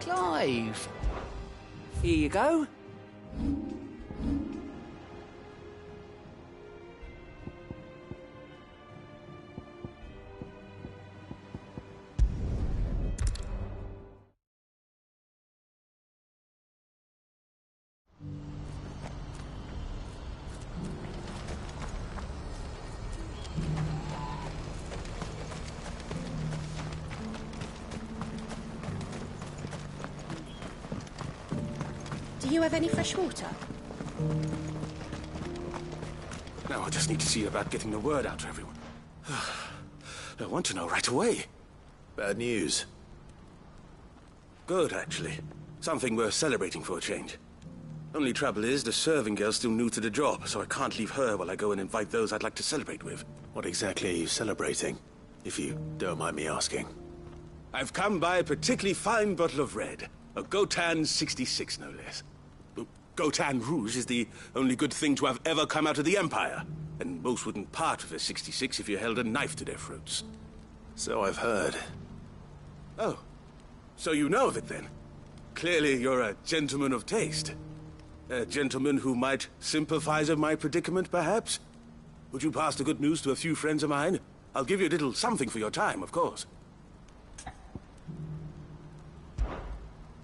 Clive. Here you go. Do you have any fresh water? Now I just need to see about getting the word out to everyone. I want to know right away. Bad news. Good, actually. Something worth celebrating for a change. Only trouble is, the serving girl's still new to the job, so I can't leave her while I go and invite those I'd like to celebrate with. What exactly are you celebrating, if you don't mind me asking? I've come by a particularly fine bottle of red. A Gotan 66, no less. Gotan Rouge is the only good thing to have ever come out of the Empire, and most wouldn't part with a 66 if you held a knife to their throats. So I've heard. Oh, so you know of it then? Clearly you're a gentleman of taste. A gentleman who might sympathize with my predicament, perhaps? Would you pass the good news to a few friends of mine? I'll give you a little something for your time, of course.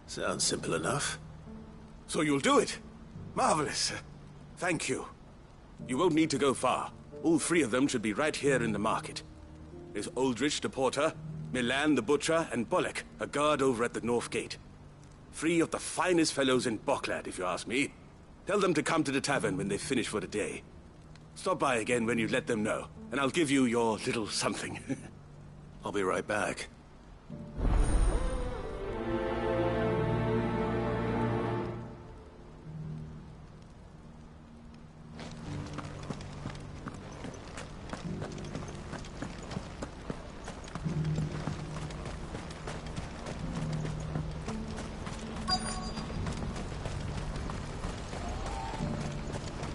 Sounds simple enough. So you'll do it? Marvelous. Thank you. You won't need to go far. All three of them should be right here in the market. There's Aldrich the porter, Milan the butcher, and Bullock, a guard over at the north gate. Three of the finest fellows in Boklad, if you ask me. Tell them to come to the tavern when they finish for the day. Stop by again when you let them know, and I'll give you your little something. I'll be right back.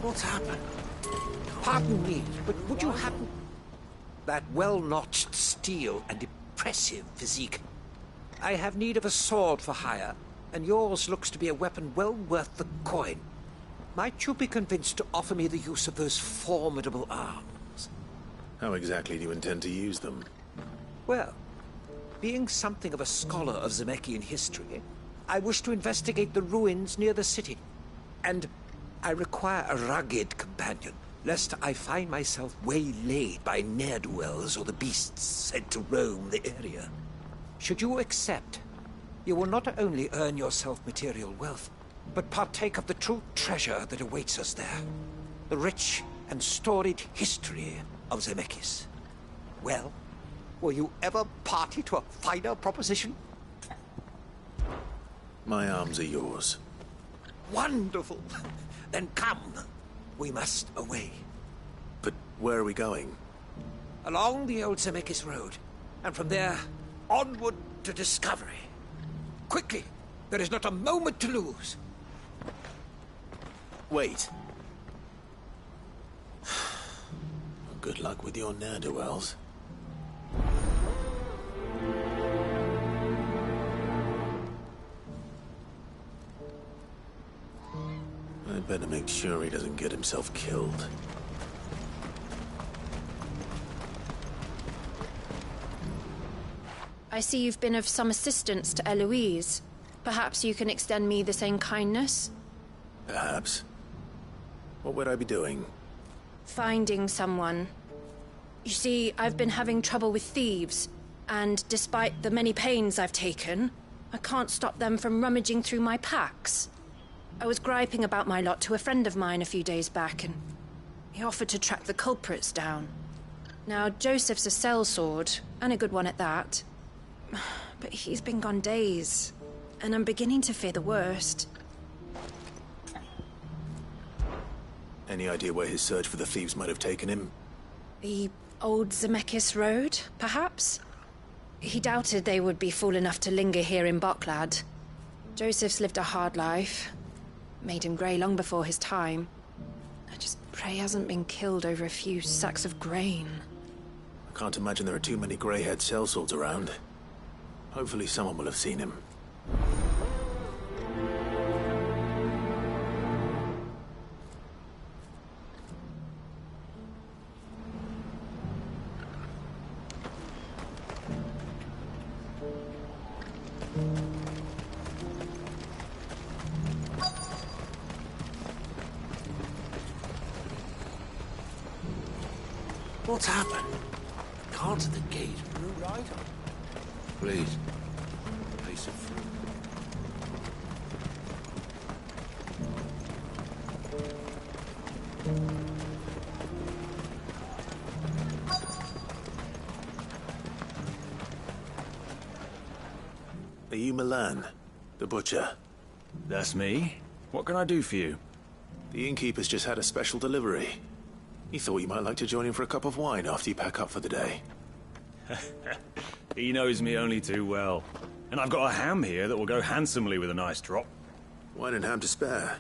What's happened? Pardon me, but would you happen... That well-notched steel and impressive physique. I have need of a sword for hire, and yours looks to be a weapon well worth the coin. Might you be convinced to offer me the use of those formidable arms? How exactly do you intend to use them? Well, being something of a scholar of Zemeckis history, I wish to investigate the ruins near the city, and I require a rugged companion, lest I find myself waylaid by ne'er-do-wells or the beasts sent to roam the area. Should you accept, you will not only earn yourself material wealth, but partake of the true treasure that awaits us there. The rich and storied history of Zemeckis. Well, will you ever party to a finer proposition? My arms are yours. Wonderful! Then come. We must away. But where are we going? Along the old Zemeckis Road, and from there, onward to discovery. Quickly! There is not a moment to lose. Wait. Good luck with your ne'er-do-wells. I'd better make sure he doesn't get himself killed. I see you've been of some assistance to Eloise. Perhaps you can extend me the same kindness? Perhaps. What would I be doing? Finding someone. You see, I've been having trouble with thieves, and despite the many pains I've taken, I can't stop them from rummaging through my packs. I was griping about my lot to a friend of mine a few days back, and he offered to track the culprits down. Now, Joseph's a sellsword, and a good one at that. But he's been gone days, and I'm beginning to fear the worst. Any idea where his search for the thieves might have taken him? The old Zemeckis Road, perhaps? He doubted they would be fool enough to linger here in Boklad. Joseph's lived a hard life. Made him grey long before his time. I just pray he hasn't been killed over a few sacks of grain. I can't imagine there are too many grey-haired sellswords around. Hopefully someone will have seen him. What's happened? Can't at the gate. Right. Please. Piece of fruit. Are you Milan, the butcher? That's me. What can I do for you? The innkeeper's just had a special delivery. He thought you might like to join him for a cup of wine after you pack up for the day. He knows me only too well. And I've got a ham here that will go handsomely with a nice drop. Wine and ham to spare.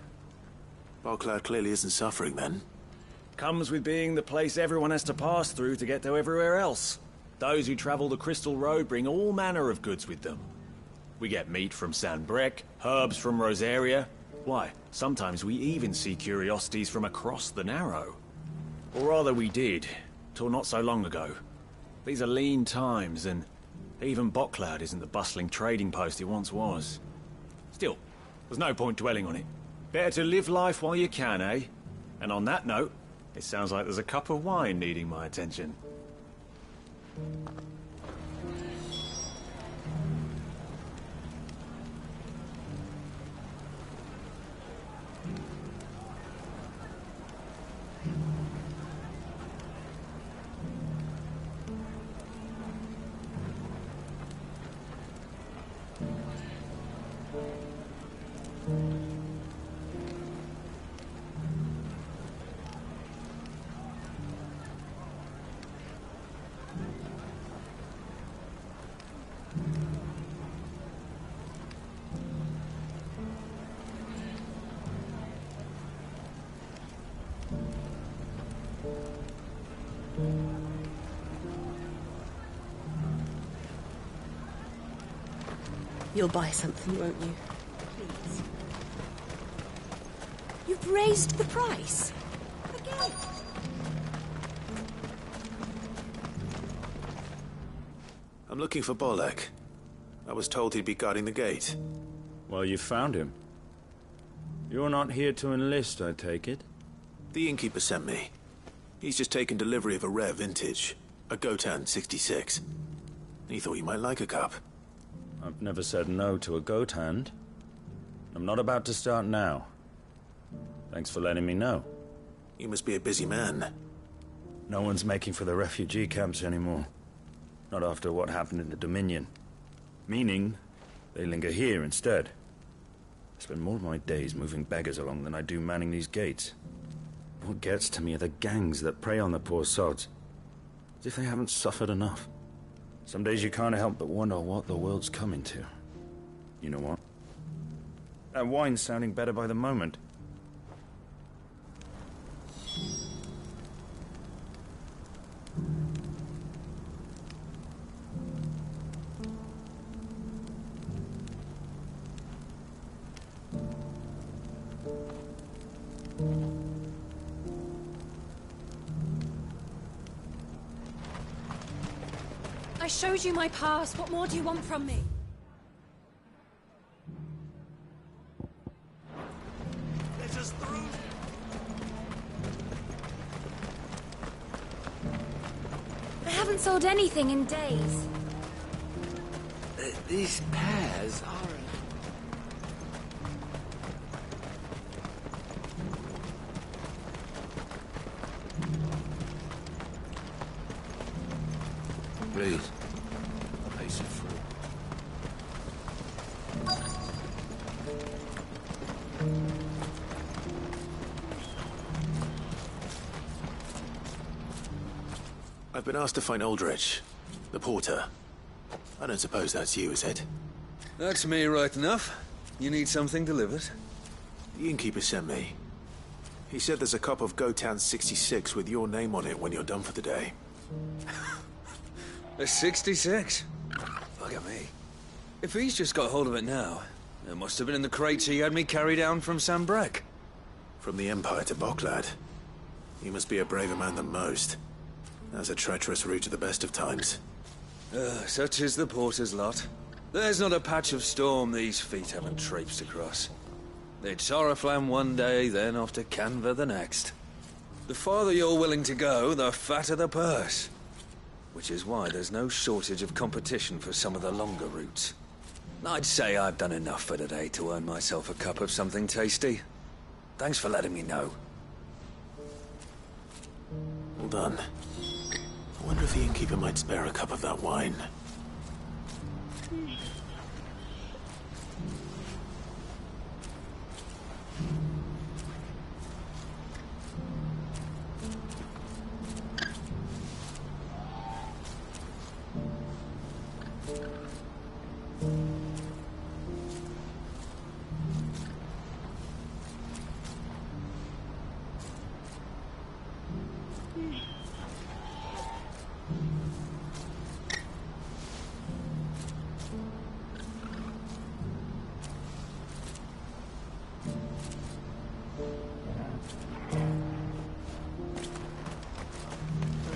Barclad clearly isn't suffering then. Comes with being the place everyone has to pass through to get to everywhere else. Those who travel the Crystal Road bring all manner of goods with them. We get meat from Sanbrec, herbs from Rosaria. Why, sometimes we even see curiosities from across the Narrow. Or rather we did, till not so long ago. These are lean times, and even Barclad isn't the bustling trading post it once was. Still, there's no point dwelling on it. Better to live life while you can, eh? And on that note, it sounds like there's a cup of wine needing my attention. You'll buy something, won't you? Please. You've raised the price. Again. I'm looking for Bolek. I was told he'd be guarding the gate. Well, you found him. You're not here to enlist, I take it? The innkeeper sent me. He's just taken delivery of a rare vintage, a Gotan 66. He thought you might like a cup. I've never said no to a goat hand. I'm not about to start now. Thanks for letting me know. You must be a busy man. No one's making for the refugee camps anymore. Not after what happened in the Dominion. Meaning, they linger here instead. I spend more of my days moving beggars along than I do manning these gates. What gets to me are the gangs that prey on the poor sods. As if they haven't suffered enough. Some days you can't help but wonder what the world's coming to. You know what? That wine's sounding better by the moment. I showed you my past. What more do you want from me? Let us through. I haven't sold anything in days. These pears are... Please. A piece of fruit. I've been asked to find Aldrich, the porter. I don't suppose that's you, is it? That's me right enough. You need something delivered? The innkeeper sent me. He said there's a cup of Gotan 66 with your name on it when you're done for the day. A 66? Look at me. If he's just got hold of it now, it must have been in the crates he had me carry down from Sanbrec. From the Empire to Barclad. You must be a braver man than most. That's a treacherous route to the best of times. Such is the porter's lot. There's not a patch of storm these feet haven't traipsed across. It's Oriflamme one day, then off to Canva the next. The farther you're willing to go, the fatter the purse. Which is why there's no shortage of competition for some of the longer routes. I'd say I've done enough for today to earn myself a cup of something tasty. Thanks for letting me know. Well done. I wonder if the innkeeper might spare a cup of that wine.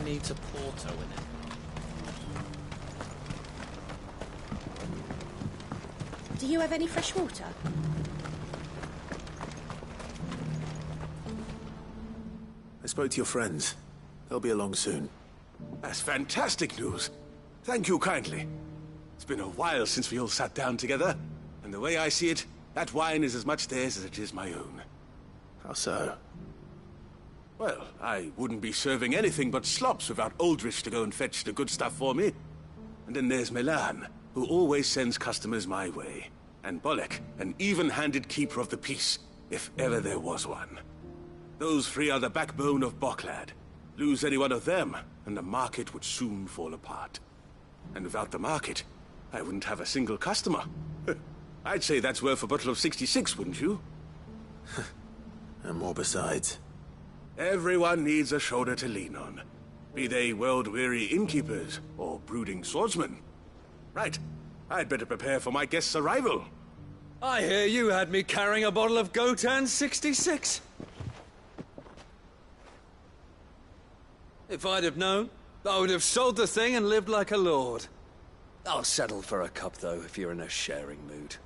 Needs a Porto in it. Do you have any fresh water? I spoke to your friends. They'll be along soon. That's fantastic news. Thank you kindly. It's been a while since we all sat down together, and the way I see it, that wine is as much theirs as it is my own. How so? Well, I wouldn't be serving anything but slops without Aldrich to go and fetch the good stuff for me. And then there's Milan, who always sends customers my way. And Bolek, an even-handed keeper of the peace, if ever there was one. Those three are the backbone of Boklad. Lose any one of them, and the market would soon fall apart. And without the market, I wouldn't have a single customer. I'd say that's worth a bottle of 66, wouldn't you? And more besides. Everyone needs a shoulder to lean on. Be they world-weary innkeepers or brooding swordsmen. Right. I'd better prepare for my guest's arrival. I hear you had me carrying a bottle of Gotan 66. If I'd have known, I would have sold the thing and lived like a lord. I'll settle for a cup, though, if you're in a sharing mood.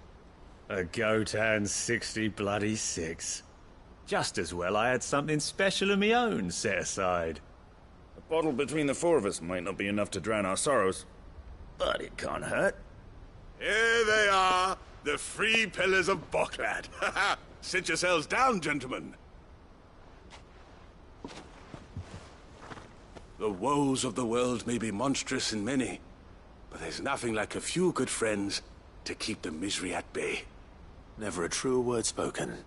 A Gotan 60 Just as well I had something special of my own set aside. A bottle between the four of us might not be enough to drown our sorrows, but it can't hurt. Here they are, the three pillars of Boklad. Sit yourselves down, gentlemen. The woes of the world may be monstrous and many, but there's nothing like a few good friends to keep the misery at bay. Never a truer word spoken.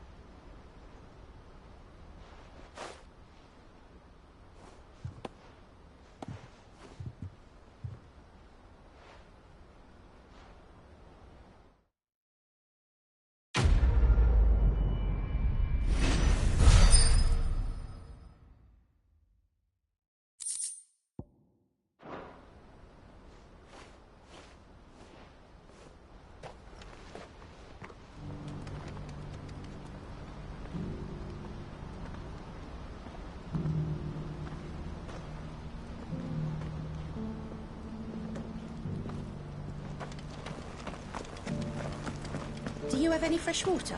Do you have any fresh water?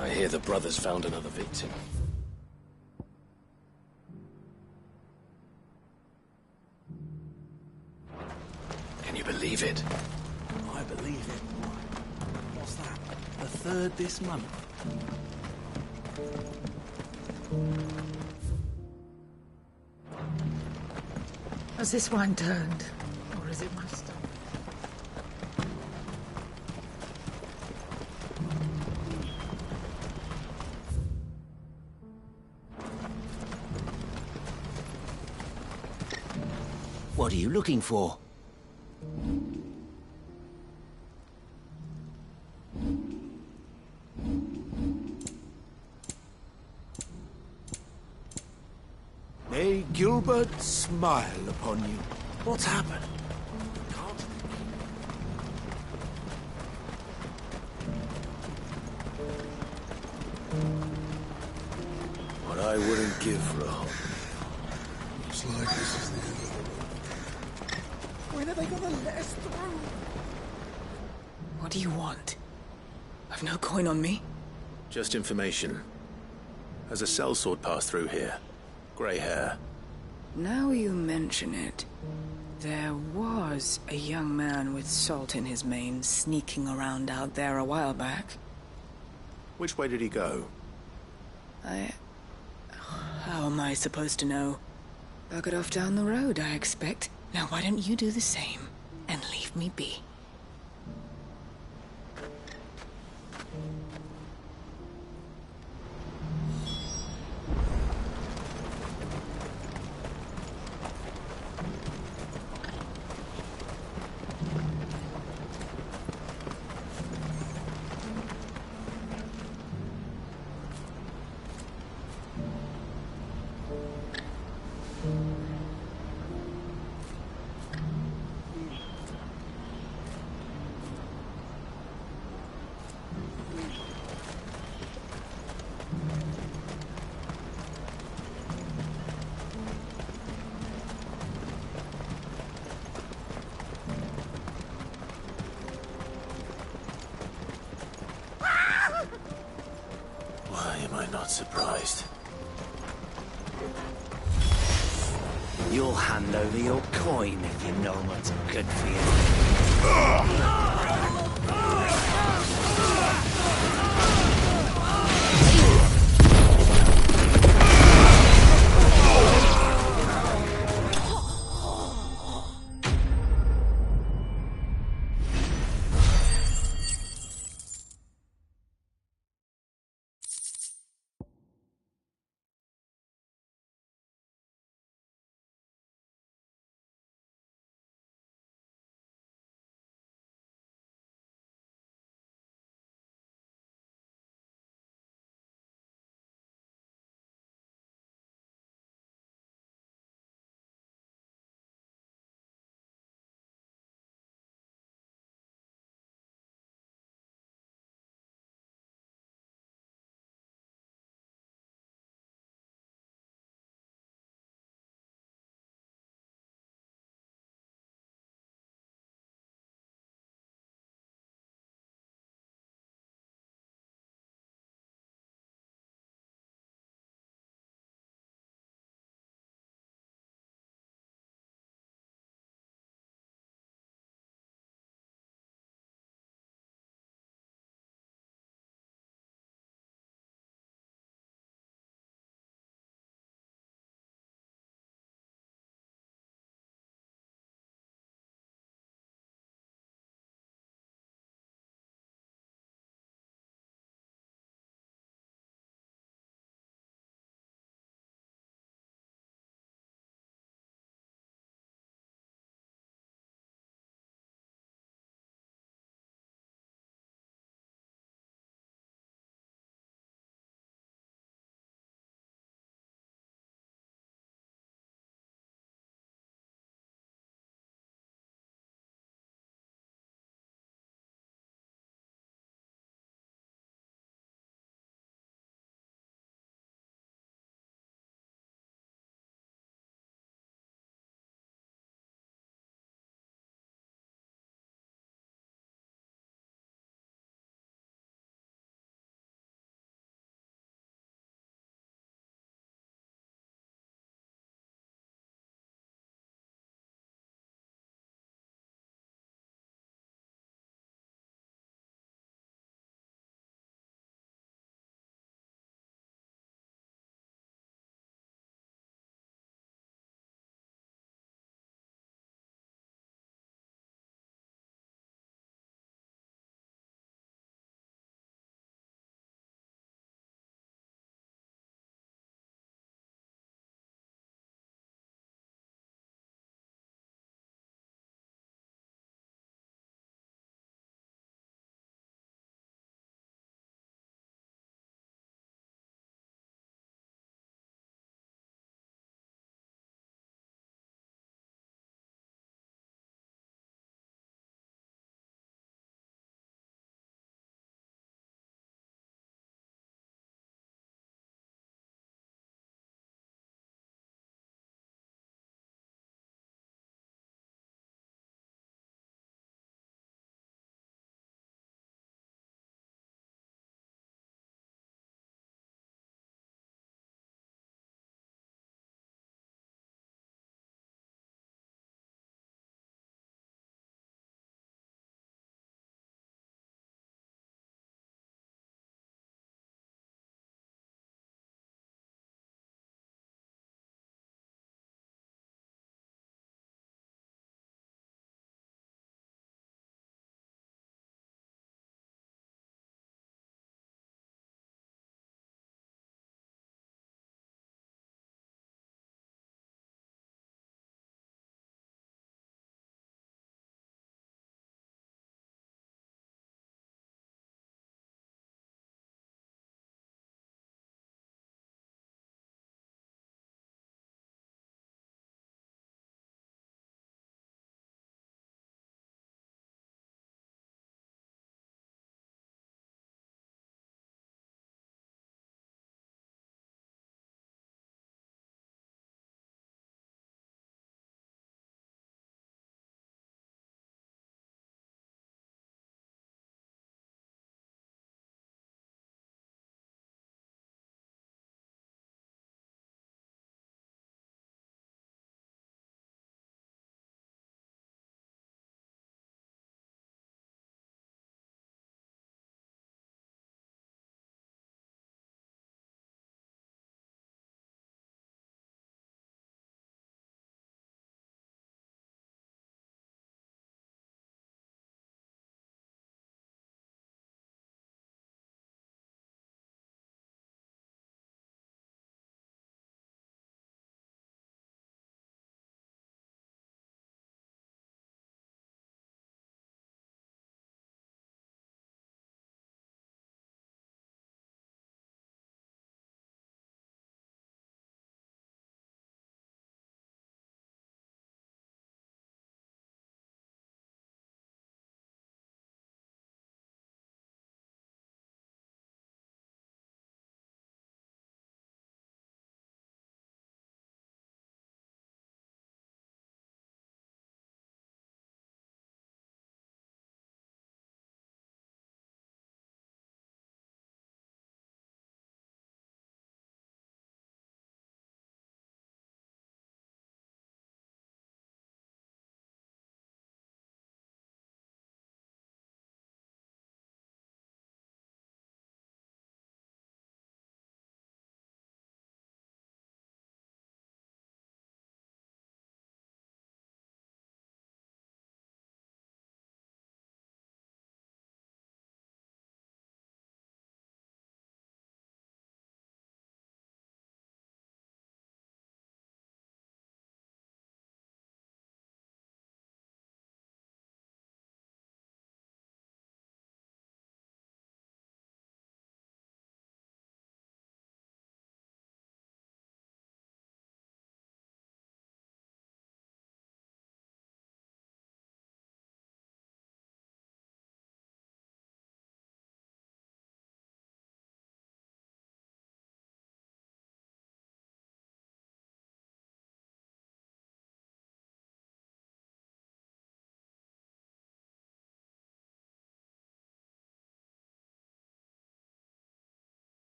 I hear the brothers found another victim. Can you believe it? I believe it. What's that? The third this month? Has this wine turned? Or is it my stuff? What are you looking for? May Gilbert smile upon you. What's happened? What I wouldn't give for a home. Looks like this is the end of the road. When are they gonna let us through? What do you want? I've no coin on me. Just information. Has a sellsword passed through here? Grey hair. Now you mention it, there was a young man with salt in his mane sneaking around out there a while back. Which way did he go? How am I supposed to know? Buggered off down the road, I expect. Now why don't you do the same, and leave me be? Why am I not surprised? You'll hand over your coin if you know what's good for you.